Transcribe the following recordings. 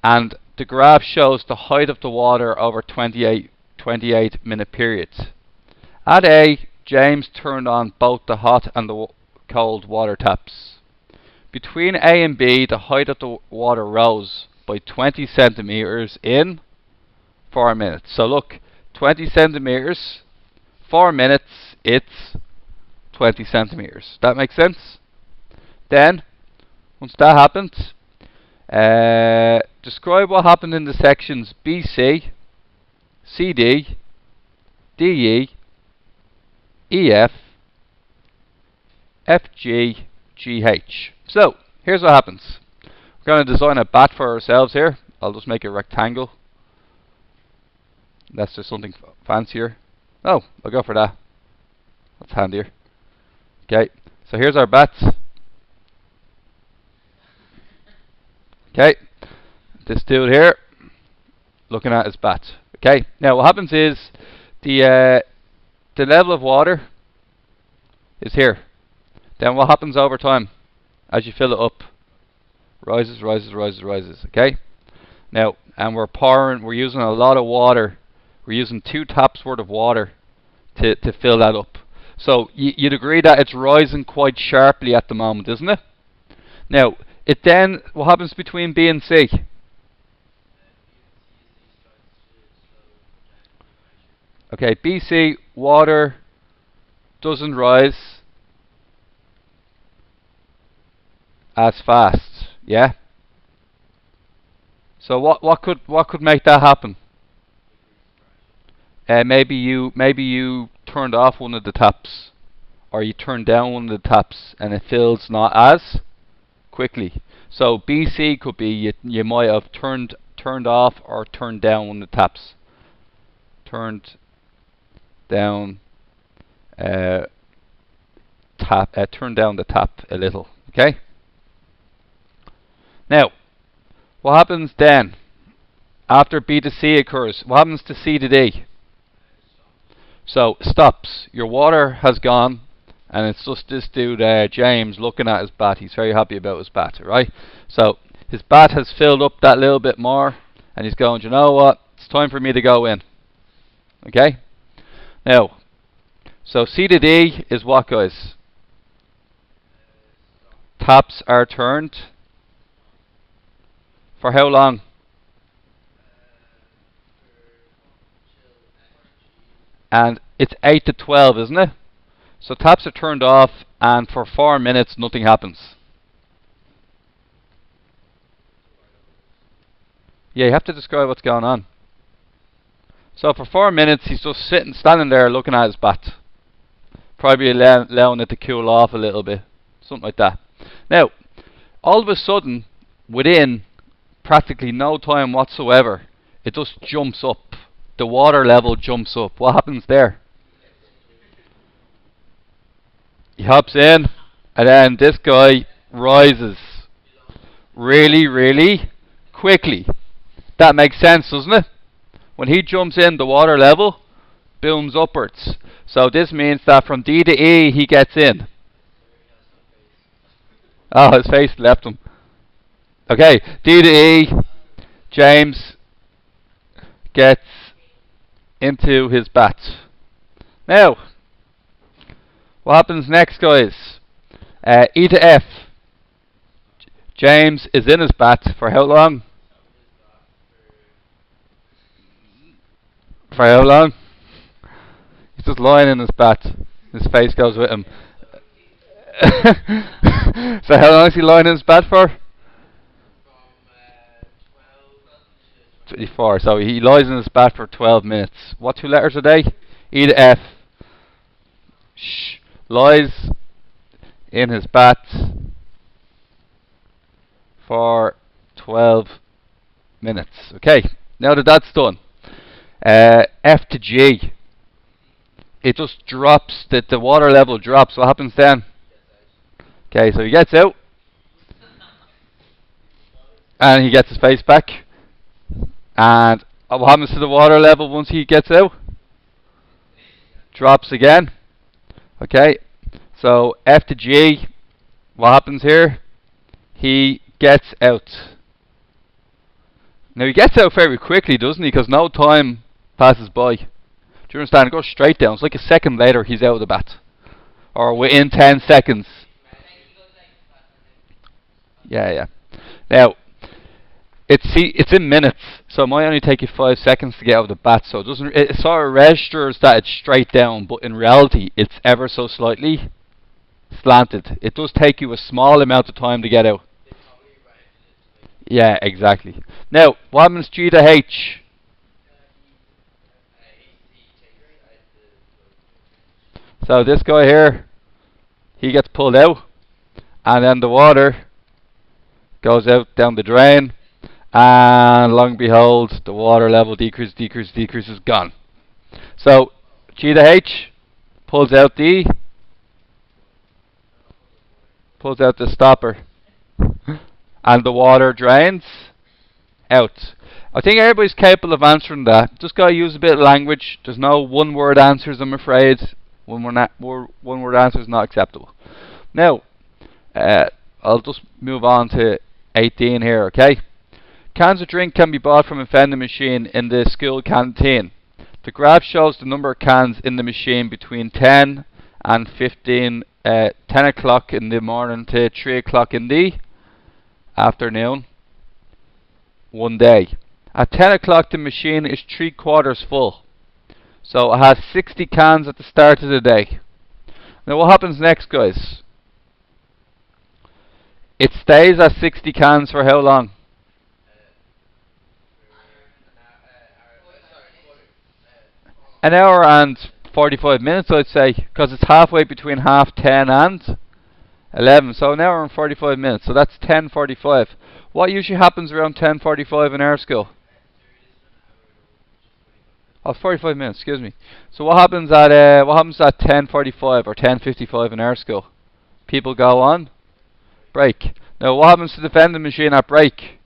And the graph shows the height of the water over 28 minute periods. At A, James turned on both the hot and the cold water taps. Between A and B, the height of the water rose by 20 centimeters in 4 minutes. So look, 20 centimeters, 4 minutes, it's 20 centimeters. That makes sense? Then, once that happens, describe what happened in the sections BC, CD, DE, EF, FG, GH. So, here's what happens. We're going to design a bat for ourselves here. I'll just make a rectangle. Let's do something fancier. Oh, I'll go for that. That's handier. Okay, so here's our bats. Okay, this dude here, looking at his bat. Okay, now what happens is the level of water is here. Then what happens over time as you fill it up? Rises, rises, rises, rises. Okay. Now, and we're using a lot of water. We're using 2 taps worth of water to fill that up. So you'd agree that it's rising quite sharply at the moment, isn't it? Now, what happens between B and C? Okay, BC, water doesn't rise as fast, yeah? So what could make that happen? Maybe you turned off one of the taps, or you turned down one of the taps, and it fills not as quickly. So BC could be you might have turned off or turned down one of the taps. Turned down turn down the tap a little. Okay. Now, what happens then after B to C occurs? What happens to C to D? So stops. Your water has gone, and it's just this dude James looking at his bat. He's very happy about his bat, right? So his bat has filled up that little bit more, and he's going, you know what? It's time for me to go in. Okay. Now, so C to D is what, guys? Taps are turned. For how long? And it's 8 to 12, isn't it? So taps are turned off, and for 4 minutes nothing happens. Yeah, you have to describe what's going on. So for 4 minutes he's just standing there looking at his bat. Probably allowing it to cool off a little bit. Something like that. Now, all of a sudden, within practically no time whatsoever, it just jumps up. The water level jumps up. What happens there? He hops in, and then this guy rises really, really quickly. That makes sense, doesn't it? When he jumps in, the water level booms upwards. So this means that from D to E, he gets in. Oh, his face left him. Okay, D to E, James gets into his bat. Now, what happens next, guys? E to F. James is in his bat for how long? For how long? He's just lying in his bat. His face goes with him. So how long is he lying in his bat for? 24. So he lies in his bat for 12 minutes. What 2 letters are they? E to F. Lies in his bat for 12 minutes. Okay, now that that's done, F to G. It just drops, the water level drops. What happens then? Okay, so he gets out, and he gets his face back. And what happens to the water level once he gets out? Drops again. Okay, so F to G, what happens here? He gets out. Now he gets out very quickly, doesn't he? Because no time passes by. Do you understand? It goes straight down. It's like a second later he's out of the bat. Or within 10 seconds. Yeah, yeah. Now, it's in minutes, so it might only take you 5 seconds to get out of the bat. So it sort of registers that it's straight down, but in reality, it's ever so slightly slanted. It does take you a small amount of time to get out. Yeah, exactly. Now, what happens G to H? So this guy here, he gets pulled out, and then the water goes out down the drain, and long and behold, the water level decreases, gone. So G to H pulls out the stopper, and the water drains out. I think everybody's capable of answering that. Just gotta use a bit of language. There's no one-word answers, I'm afraid. One-word answer is not acceptable. Now, I'll just move on to 18 here, okay? Cans of drink can be bought from a vending machine in the school canteen. The graph shows the number of cans in the machine between 10 and 10 o'clock in the morning to 3 o'clock in the afternoon, one day. At 10 o'clock the machine is 3/4 full. So it has 60 cans at the start of the day. Now what happens next, guys? It stays at 60 cans for how long? An hour and 45 minutes, I'd say, because it's halfway between 10:30 and 11. So an hour and 45 minutes. So that's 10:45. What usually happens around 10:45 in our school? Oh, 45 minutes, excuse me. So what happens at 10:45 or 10:55 in our school? People go on break. Now what happens to the vending machine at break?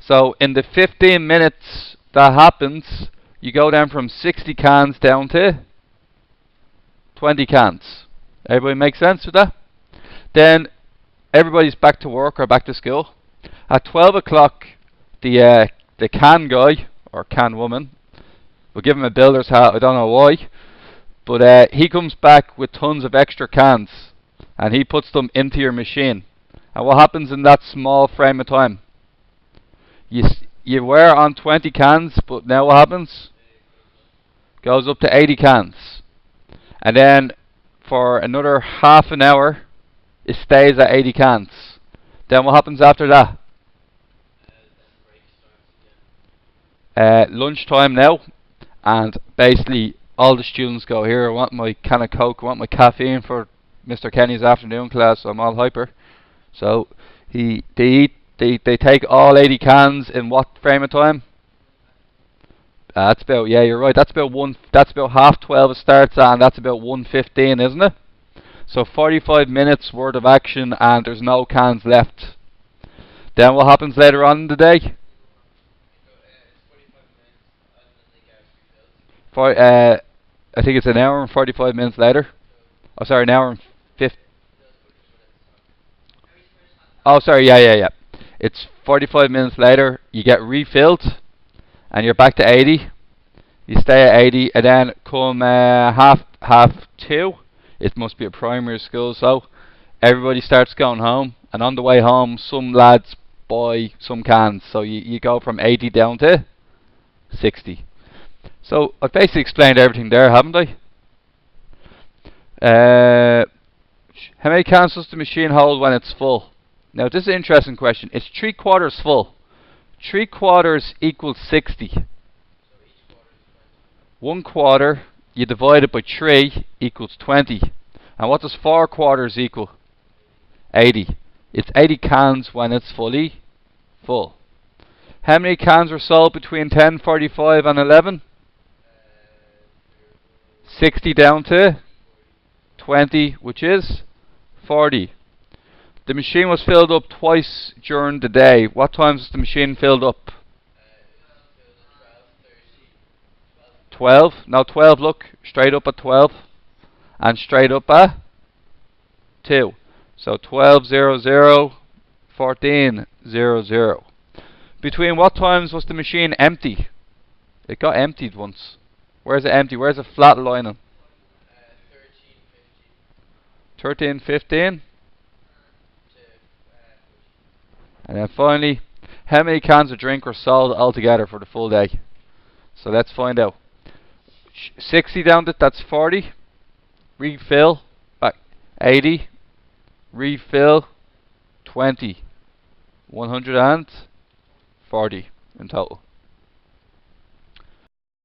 So in the 15 minutes that happens, you go down from 60 cans down to 20 cans. Everybody make sense with that? Then everybody's back to work or back to school. At 12 o'clock, the can guy or can woman, we'll give him a builder's hat. I don't know why, but he comes back with tons of extra cans, and he puts them into your machine. And what happens in that small frame of time? You were on 20 cans, but now what happens? Goes up to 80 cans. And then for another half an hour, it stays at 80 cans. Then what happens after that? Lunchtime now. And basically, all the students go, here, I want my can of Coke, I want my caffeine for Mr. Kenny's afternoon class, so I'm all hyper. So they take all 80 cans in what frame of time? That's about, yeah, you're right. That's about 12:30 it starts, and that's about 1:15, isn't it? So 45 minutes worth of action, and there's no cans left. Then what happens later on in the day? I think it's an hour and 45 minutes later. Oh, sorry, an hour and 50. Oh, sorry, yeah. It's 45 minutes later. You get refilled, and you're back to 80. You stay at 80, and then come half 2. It must be a primary school, so everybody starts going home. And on the way home, some lads buy some cans. So you go from 80 down to 60. So I've basically explained everything there, haven't I? How many cans does the machine hold when it's full? Now this is an interesting question. It's 3/4 full. 3/4 equals 60. 1/4 you divide it by 3 equals 20. And what does 4/4 equal? 80. It's 80 cans when it's fully full. How many cans were sold between 10:45 and 11? 60 down to 20, which is 40. The machine was filled up twice during the day. What times was the machine filled up? 12. Now 12, look, straight up at 12 and straight up at 2. So 12:00, 1400. Between what times was the machine empty? It got emptied once. Where's it empty? Where's the flat lining? 13:15. And then finally, how many cans of drink were sold altogether for the full day? So let's find out. 60 down to that's 40. Refill, back 80. Refill, 20. 140 in total.